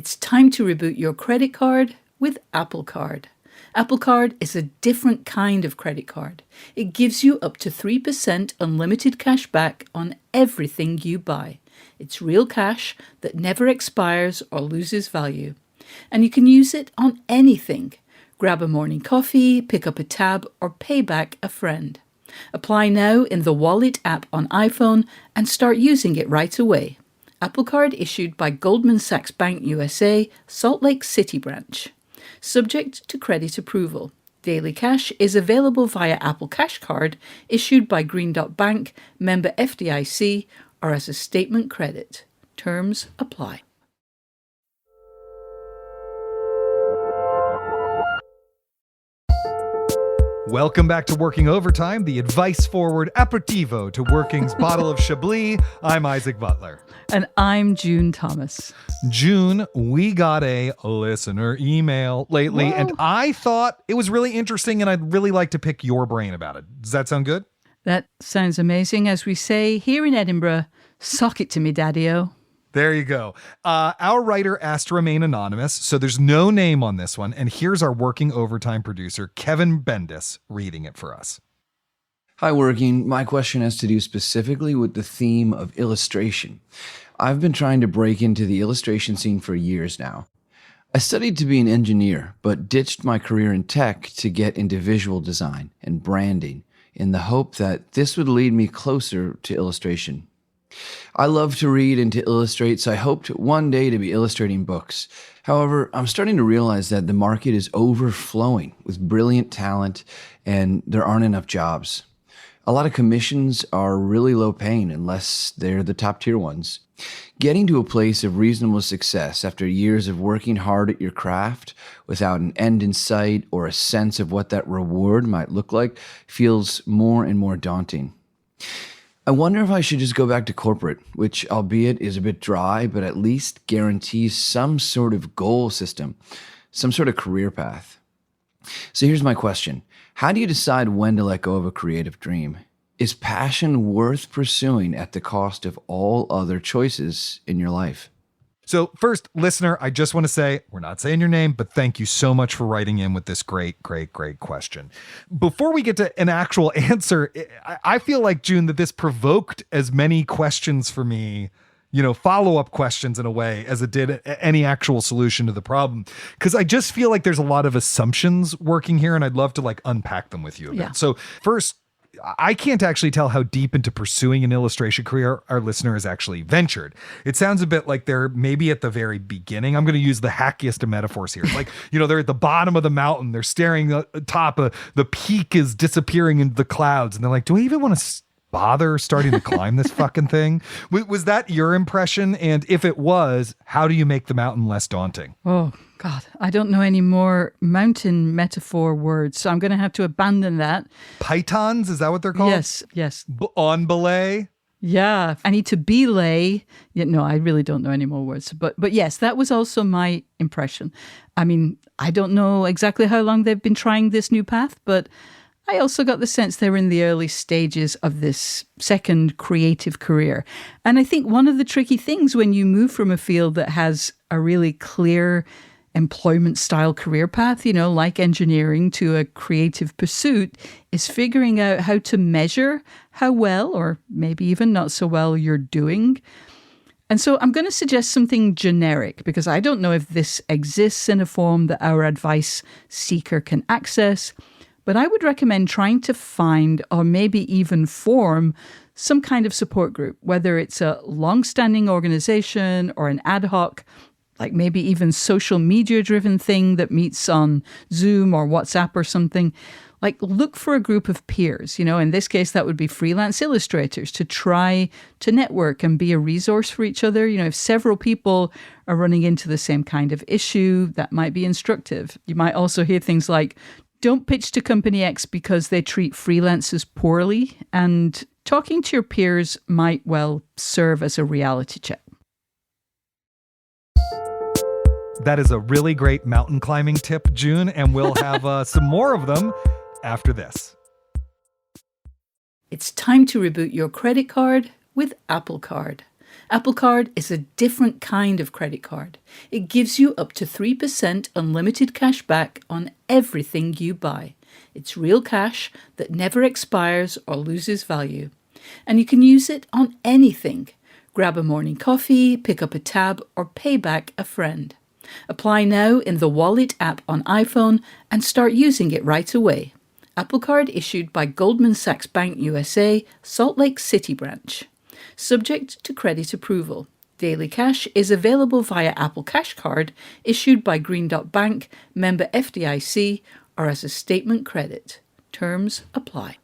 It's time to reboot your credit card with Apple Card. Apple Card is a different kind of credit card. It gives you up to 3% unlimited cash back on everything you buy. It's real cash that never expires or loses value. And you can use it on anything. Grab a morning coffee, pick up a tab, or pay back a friend. Apply now in the Wallet app on iPhone and start using it right away. Apple Card issued by Goldman Sachs Bank USA, Salt Lake City branch. Subject to credit approval. Daily cash is available via Apple Cash Card issued by Green Dot Bank, member FDIC, or as a statement credit. Terms apply. Welcome back to Working Overtime, the advice-forward aperitivo to Working's bottle of Chablis. I'm Isaac Butler. And I'm June Thomas. June, we got a listener email lately, Whoa. And I thought it was really interesting, and I'd really like to pick your brain about it. Does that sound good? That sounds amazing. As we say here in Edinburgh, sock it to me, daddy-o. There you go. Our writer asked to remain anonymous, so there's no name on this one. And here's our Working Overtime producer, Kevin Bendis, reading it for us. Hi, Working. My question has to do specifically with the theme of illustration. I've been trying to break into the illustration scene for years now. I studied to be an engineer, but ditched my career in tech to get into visual design and branding in the hope that this would lead me closer to illustration. I love to read and to illustrate, so I hoped one day to be illustrating books. However, I'm starting to realize that the market is overflowing with brilliant talent and there aren't enough jobs. A lot of commissions are really low paying unless they're the top tier ones. Getting to a place of reasonable success after years of working hard at your craft without an end in sight or a sense of what that reward might look like feels more and more daunting. I wonder if I should just go back to corporate, which albeit is a bit dry, but at least guarantees some sort of goal system, some sort of career path. So here's my question. How do you decide when to let go of a creative dream? Is passion worth pursuing at the cost of all other choices in your life? So first, listener, I just want to say, we're not saying your name, but thank you so much for writing in with this great question. Before we get to an actual answer, I feel like, June, that this provoked as many questions for me, follow-up questions in a way, as it did any actual solution to the problem. Because I just feel like there's a lot of assumptions working here, and I'd love to unpack them with you a bit. Yeah. So first, I can't actually tell how deep into pursuing an illustration career our listener has actually ventured. It sounds a bit like they're maybe at the very beginning. I'm going to use the hackiest of metaphors here. They're at the bottom of the mountain. They're staring at the top. The peak is disappearing into the clouds. And they're like, do I even want to bother starting to climb this fucking thing? Was that your impression? And if it was, how do you make the mountain less daunting? Oh, God, I don't know any more mountain metaphor words, so I'm going to have to abandon that. Pythons, is that what they're called? Yes. On belay? Yeah, I need to belay. Yeah, no, I really don't know any more words. But yes, that was also my impression. I mean, I don't know exactly how long they've been trying this new path, but I also got the sense they were in the early stages of this second creative career. And I think one of the tricky things when you move from a field that has a really clear employment style career path, like engineering, to a creative pursuit is figuring out how to measure how well, or maybe even not so well, you're doing. And so I'm going to suggest something generic because I don't know if this exists in a form that our advice seeker can access, but I would recommend trying to find or maybe even form some kind of support group, whether it's a long-standing organization or an ad hoc, like maybe even social media driven thing that meets on Zoom or WhatsApp or something. Look for a group of peers, in this case, that would be freelance illustrators, to try to network and be a resource for each other. If several people are running into the same kind of issue, that might be instructive. You might also hear things like, don't pitch to company X because they treat freelancers poorly. And talking to your peers might well serve as a reality check. That is a really great mountain climbing tip, June, and we'll have some more of them after this. It's time to reboot your credit card with Apple Card. Apple Card is a different kind of credit card. It gives you up to 3% unlimited cash back on everything you buy. It's real cash that never expires or loses value. And you can use it on anything. Grab a morning coffee, pick up a tab, or pay back a friend. Apply now in the Wallet app on iPhone and start using it right away. Apple Card issued by Goldman Sachs Bank USA, Salt Lake City branch. Subject to credit approval. Daily cash is available via Apple Cash Card issued by Green Dot Bank, member FDIC, or as a statement credit. Terms apply.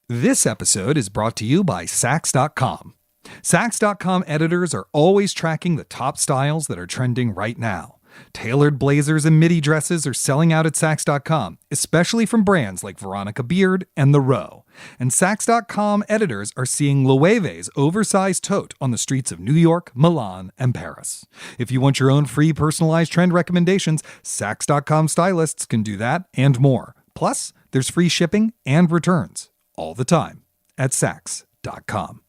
This episode is brought to you by Sax.com. Sax.com editors are always tracking the top styles that are trending right now. Tailored blazers and midi dresses are selling out at Sax.com, especially from brands like Veronica Beard and The Row. And Sax.com editors are seeing Loewe's oversized tote on the streets of New York, Milan, and Paris. If you want your own free personalized trend recommendations, Sax.com stylists can do that and more. Plus, there's free shipping and returns all the time at Sax.com.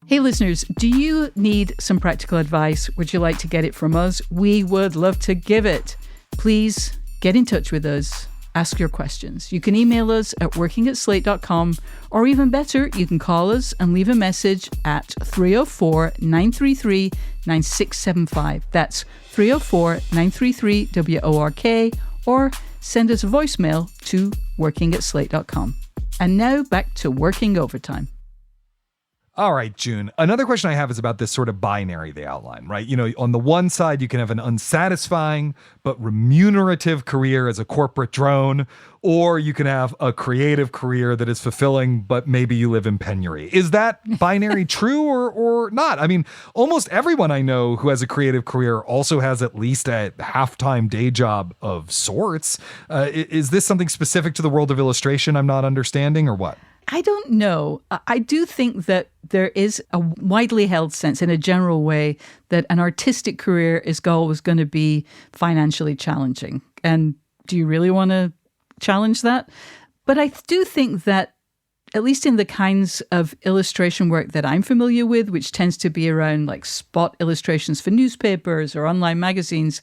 Hey listeners, do you need some practical advice? Would you like to get it from us? We would love to give it. Please get in touch with us. Ask your questions. You can email us at working@slate.com, or even better, you can call us and leave a message at 304-933-9675. That's 304-933-WORK, or send us a voicemail to working@slate.com. And now back to working overtime. All right, June. Another question I have is about this sort of binary they outline, right? You know, on the one side, you can have an unsatisfying but remunerative career as a corporate drone, or you can have a creative career that is fulfilling, but maybe you live in penury. Is that binary true or not? I mean, almost everyone I know who has a creative career also has at least a half-time day job of sorts. Is this something specific to the world of illustration I'm not understanding, or what? I don't know. I do think that there is a widely held sense in a general way that an artistic career is always going to be financially challenging. And do you really want to challenge that? But I do think that, at least in the kinds of illustration work that I'm familiar with, which tends to be around like spot illustrations for newspapers or online magazines,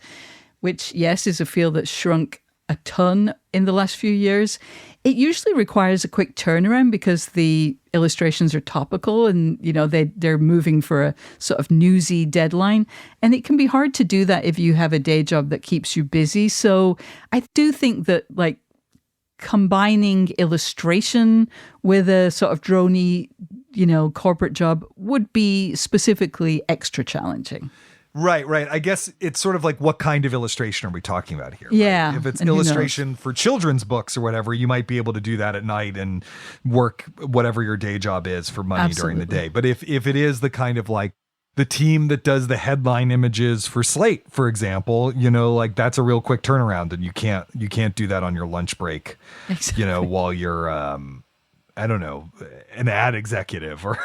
which, yes, is a field that's shrunk a ton in the last few years, it usually requires a quick turnaround because the illustrations are topical and, you know, they're moving for a sort of newsy deadline. And it can be hard to do that if you have a day job that keeps you busy. So I do think that, like, combining illustration with a sort of droney, you know, corporate job would be specifically extra challenging. Right. I guess it's sort of like, what kind of illustration are we talking about here? Yeah. Right? If it's illustration for children's books or whatever, you might be able to do that at night and work whatever your day job is for money during the day. But if it is the kind of like the team that does the headline images for Slate, for example, you know, like that's a real quick turnaround, and you can't do that on your lunch break, Exactly. you know, while you're I don't know, an ad executive or,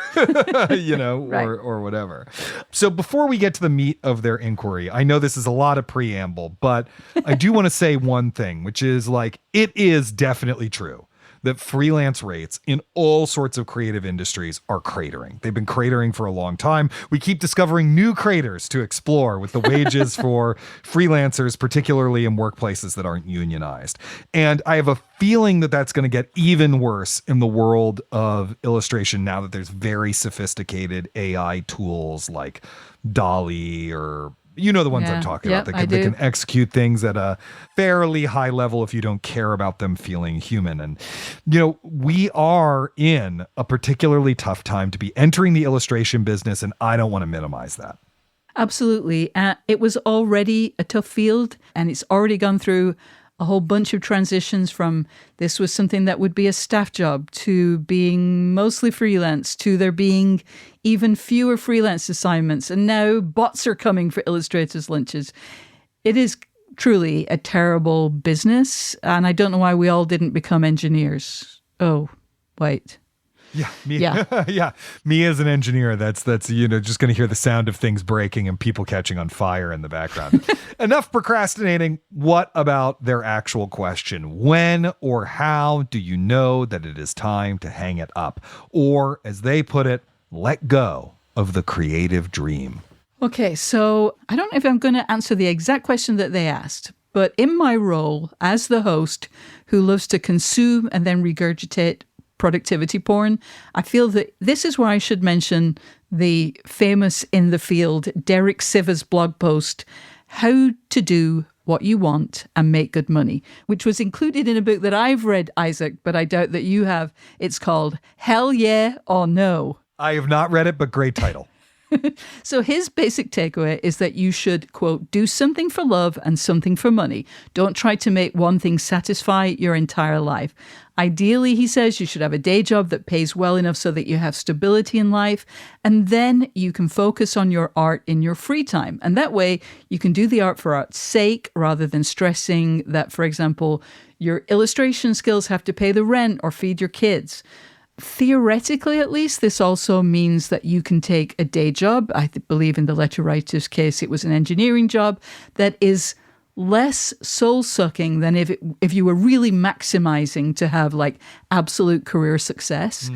you know, Right. or whatever. So before we get to the meat of their inquiry, I know this is a lot of preamble, but I do want to say one thing, which is like, it is definitely true that freelance rates in all sorts of creative industries are cratering. They've been cratering for a long time. We keep discovering new craters to explore with the wages for freelancers, particularly in workplaces that aren't unionized. And I have a feeling that that's going to get even worse in the world of illustration now that there's very sophisticated AI tools like DALL-E, or you know the ones I'm talking about. That can execute things at a fairly high level if you don't care about them feeling human. And, you know, we are in a particularly tough time to be entering the illustration business, and I don't want to minimize that. Absolutely. It was already a tough field, and it's already gone through a whole bunch of transitions from this was something that would be a staff job to being mostly freelance to there being even fewer freelance assignments. And now bots are coming for illustrators' lunches. It is truly a terrible business. And I don't know why we all didn't become engineers. Oh, wait. Yeah, me as an engineer, that's you know, just going to hear the sound of things breaking and people catching on fire in the background. Enough procrastinating. What about their actual question? When or how do you know that it is time to hang it up? Or, as they put it, let go of the creative dream? Okay, so I don't know if I'm going to answer the exact question that they asked, but in my role as the host who loves to consume and then regurgitate productivity porn, I feel that this is where I should mention the famous in the field Derek Sivers blog post, How to Do What You Want and Make Good Money, which was included in a book that I've read, Isaac, but I doubt that you have. It's called Hell Yeah or No. I have not read it, but great title. So his basic takeaway is that you should, quote, do something for love and something for money. Don't try to make one thing satisfy your entire life. Ideally, he says, you should have a day job that pays well enough so that you have stability in life, and then you can focus on your art in your free time. And that way, you can do the art for art's sake rather than stressing that, for example, your illustration skills have to pay the rent or feed your kids. Theoretically, at least, this also means that you can take a day job. I believe in the letter writer's case, it was an engineering job that is less soul-sucking than if you were really maximizing to have like absolute career success.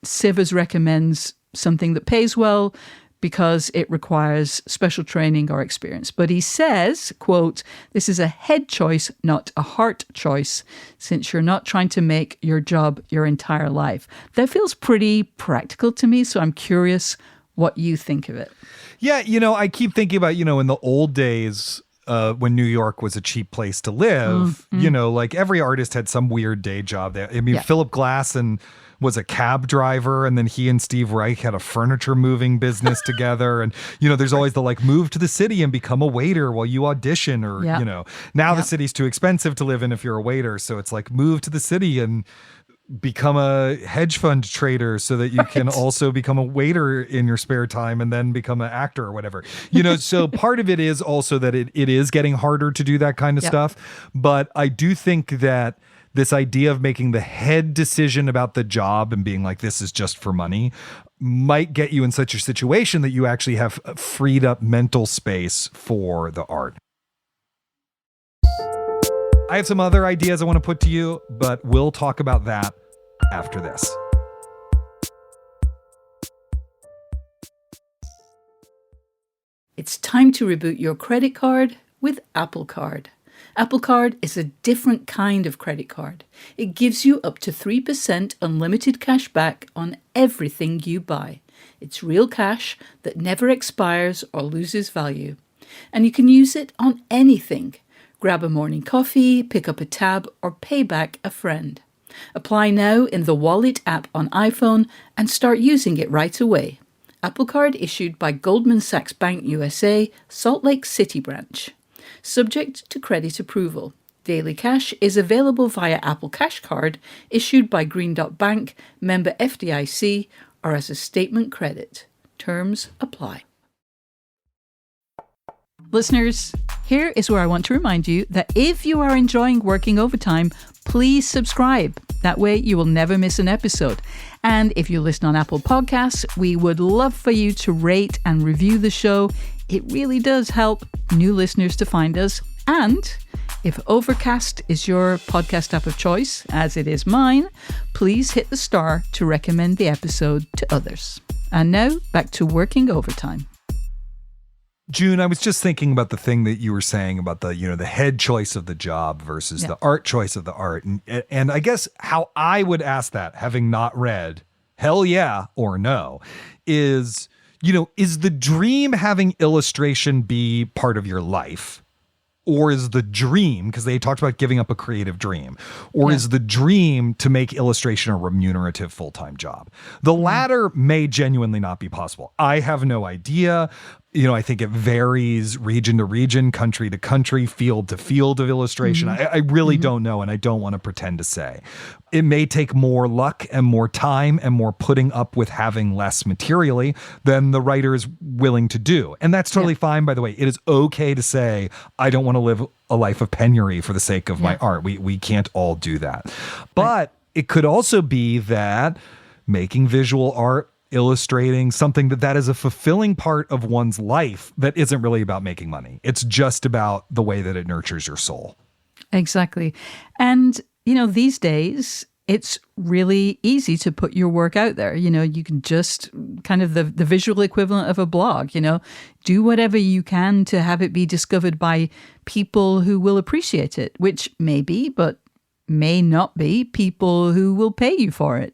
Sivers recommends something that pays well because it requires special training or experience. But he says, quote, this is a head choice, not a heart choice, since you're not trying to make your job your entire life. That feels pretty practical to me, so I'm curious what you think of it. Yeah, I keep thinking about, in the old days, when New York was a cheap place to live, like every artist had some weird day job there. I mean, Philip Glass was a cab driver, and then he and Steve Reich had a furniture moving business together. And, there's always the like move to the city and become a waiter while you audition or, now the city's too expensive to live in if you're a waiter. So it's like move to the city and become a hedge fund trader so that you can also become a waiter in your spare time and then become an actor or whatever, so part of it is also that it is getting harder to do that kind of stuff. But I do think that this idea of making the head decision about the job and being like, this is just for money might get you in such a situation that you actually have freed up mental space for the art. I have some other ideas I want to put to you, but we'll talk about that after this. It's time to reboot your credit card with Apple Card. Apple Card is a different kind of credit card. It gives you up to 3% unlimited cash back on everything you buy. It's real cash that never expires or loses value. And you can use it on anything. Grab a morning coffee, pick up a tab, or pay back a friend. Apply now in the Wallet app on iPhone and start using it right away. Apple Card issued by Goldman Sachs Bank USA, Salt Lake City branch. Subject to credit approval. Daily cash is available via Apple Cash Card issued by Green Dot Bank, member FDIC, or as a statement credit. Terms apply. Listeners, here is where I want to remind you that if you are enjoying working overtime, please subscribe. That way you will never miss an episode. And if you listen on Apple Podcasts, we would love for you to rate and review the show. It really does help new listeners to find us. And if Overcast is your podcast app of choice, as it is mine, please hit the star to recommend the episode to others. And now back to working overtime. June, I was just thinking about the thing that you were saying about the, the head choice of the job versus the art choice of the art. And I guess how I would ask that, having not read Hell Yeah or No, is, is the dream having illustration be part of your life? Or is the dream, because they talked about giving up a creative dream, or is the dream to make illustration a remunerative full-time job? The latter may genuinely not be possible. I have no idea. I think it varies region to region, country to country, field to field of illustration. I really don't know, and I don't want to pretend to say. It may take more luck and more time and more putting up with having less materially than the writer is willing to do. And that's totally fine, by the way. It is okay to say, I don't want to live a life of penury for the sake of my art. We can't all do that. But it could also be that making visual art, illustrating something that is a fulfilling part of one's life that isn't really about making money. It's just about the way that it nurtures your soul. Exactly. And, these days, it's really easy to put your work out there. You can just kind of the visual equivalent of a blog, do whatever you can to have it be discovered by people who will appreciate it, which may be, but may not be people who will pay you for it,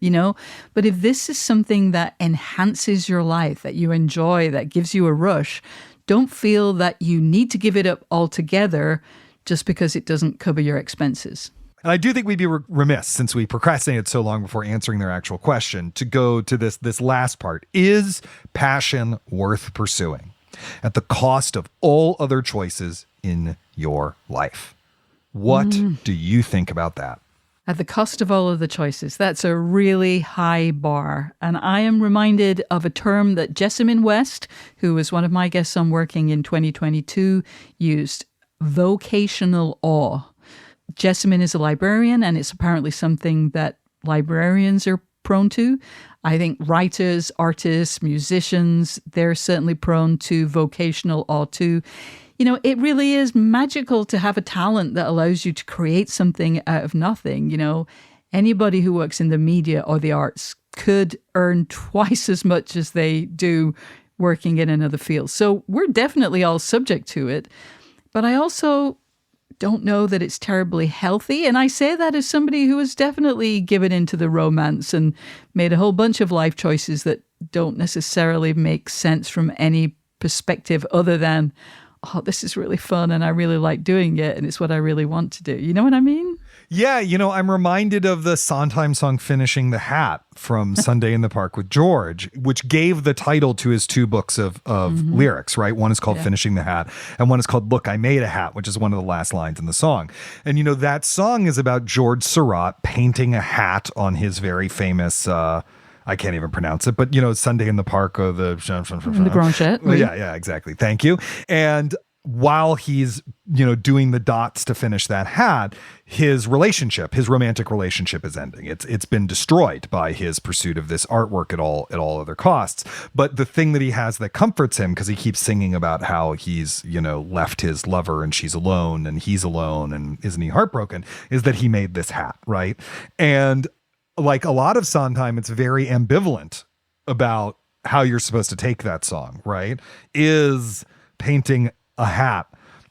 But if this is something that enhances your life, that you enjoy, that gives you a rush, don't feel that you need to give it up altogether just because it doesn't cover your expenses. And I do think we'd be remiss, since we procrastinated so long before answering their actual question, to go to this last part. Is passion worth pursuing at the cost of all other choices in your life? What do you think about that? At the cost of all of the choices. That's a really high bar. And I am reminded of a term that Jessamine West, who was one of my guests on Working in 2022, used: vocational awe. Jessamine is a librarian, and it's apparently something that librarians are prone to. I think writers, artists, musicians, they're certainly prone to vocational awe too. It really is magical to have a talent that allows you to create something out of nothing. Anybody who works in the media or the arts could earn twice as much as they do working in another field. So we're definitely all subject to it. But I also don't know that it's terribly healthy. And I say that as somebody who has definitely given into the romance and made a whole bunch of life choices that don't necessarily make sense from any perspective other than, oh, this is really fun and I really like doing it and it's what I really want to do. You know what I mean? Yeah, I'm reminded of the Sondheim song Finishing the Hat from Sunday in the Park with George, which gave the title to his two books of lyrics, right? One is called Finishing the Hat, and one is called Look, I Made a Hat, which is one of the last lines in the song. And, that song is about George Seurat painting a hat on his very famous I can't even pronounce it, but Sunday in the Park or the Grand Chat. Yeah, exactly. Thank you. And while he's, doing the dots to finish that hat, his romantic relationship is ending. It's been destroyed by his pursuit of this artwork at all other costs. But the thing that he has that comforts him, because he keeps singing about how he's, left his lover and she's alone and he's alone and isn't he heartbroken, is that he made this hat, right? And like a lot of Sondheim, it's very ambivalent about how you're supposed to take that song, right? Is painting a hat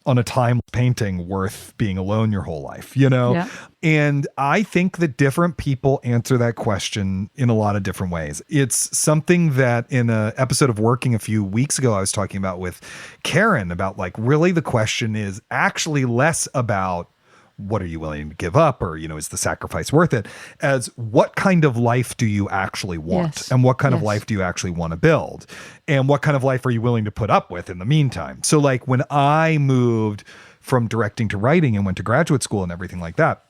on a timeless painting worth being alone your whole life, Yeah. And I think that different people answer that question in a lot of different ways. It's something that in an episode of Working a few weeks ago, I was talking about with Karen about really the question is actually less about what are you willing to give up, or, is the sacrifice worth it, as what kind of life do you actually want? Yes. And what kind of life do you actually want to build? And what kind of life are you willing to put up with in the meantime? So when I moved from directing to writing and went to graduate school and everything like that,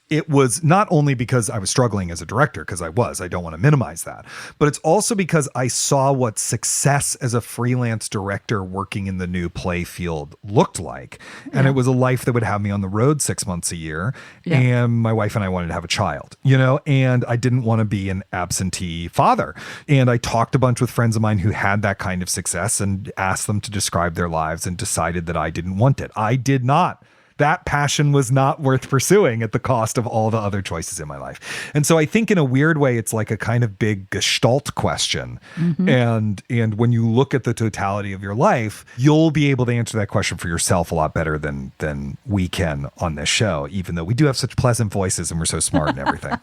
it was not only because I was struggling as a director, because I don't want to minimize that, but it's also because I saw what success as a freelance director working in the new play field looked like. And it was a life that would have me on the road 6 months a year. Yeah. And my wife and I wanted to have a child, and I didn't want to be an absentee father. And I talked a bunch with friends of mine who had that kind of success and asked them to describe their lives and decided that I didn't want it. I did not. That passion was not worth pursuing at the cost of all the other choices in my life. And so I think in a weird way, it's like a kind of big gestalt question. Mm-hmm. And when you look at the totality of your life, you'll be able to answer that question for yourself a lot better than we can on this show, even though we do have such pleasant voices and we're so smart and everything.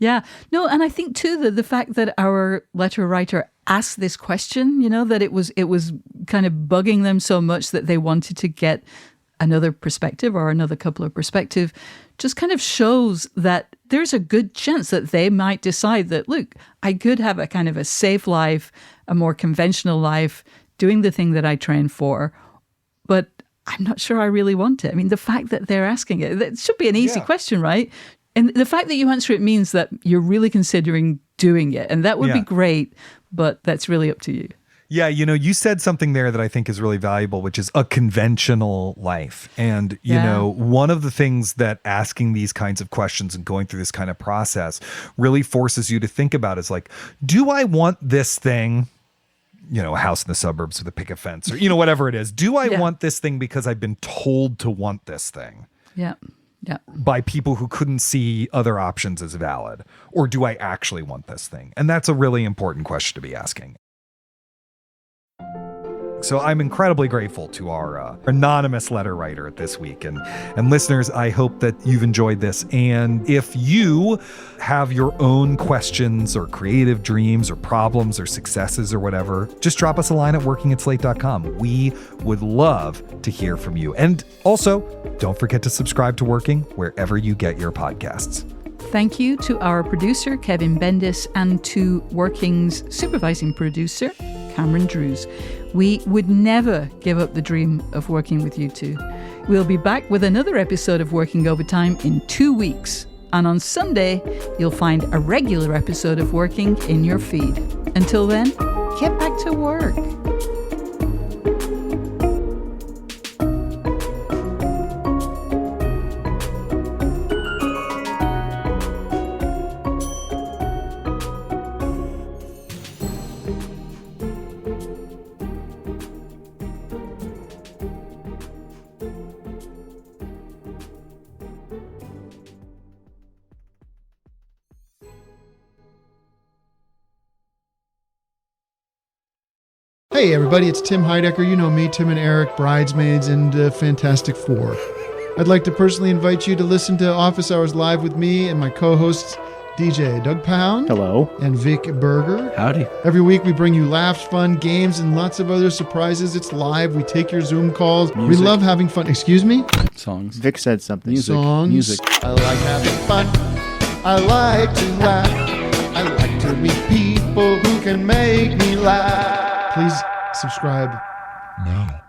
Yeah. No, and I think too that the fact that our letter writer asked this question, that it was kind of bugging them so much that they wanted to get another perspective or another couple of perspective, just kind of shows that there's a good chance that they might decide that, look, I could have a kind of a safe life, a more conventional life, doing the thing that I train for, but I'm not sure I really want it. I mean, the fact that they're asking it should be an easy question, right? And the fact that you answer it means that you're really considering doing it. And that would be great, but that's really up to you. Yeah, you said something there that I think is really valuable, which is a conventional life. And, one of the things that asking these kinds of questions and going through this kind of process really forces you to think about is do I want this thing? A house in the suburbs with a picket fence or, whatever it is. Do I want this thing because I've been told to want this thing? Yeah. Yeah. by people who couldn't see other options as valid? Or do I actually want this thing? And that's a really important question to be asking. So I'm incredibly grateful to our anonymous letter writer this week. And listeners, I hope that you've enjoyed this. And if you have your own questions or creative dreams or problems or successes or whatever, just drop us a line at working@slate.com. We would love to hear from you. And also, don't forget to subscribe to Working wherever you get your podcasts. Thank you to our producer, Kevin Bendis, and to Working's supervising producer, Cameron Drews. We would never give up the dream of working with you two. We'll be back with another episode of Working Overtime in 2 weeks. And on Sunday, you'll find a regular episode of Working in your feed. Until then, get back to work. Hey everybody, it's Tim Heidecker. You know me, Tim and Eric, Bridesmaids, and Fantastic Four. I'd like to personally invite you to listen to Office Hours Live with me and my co-hosts, DJ Doug Pound. Hello. And Vic Berger. Howdy. Every week we bring you laughs, fun, games, and lots of other surprises. It's live. We take your Zoom calls. Music. We love having fun. Excuse me? Songs. Vic said something. Music. Songs. Music. I like having fun. I like to laugh. I like to meet people who can make me laugh. Please subscribe now.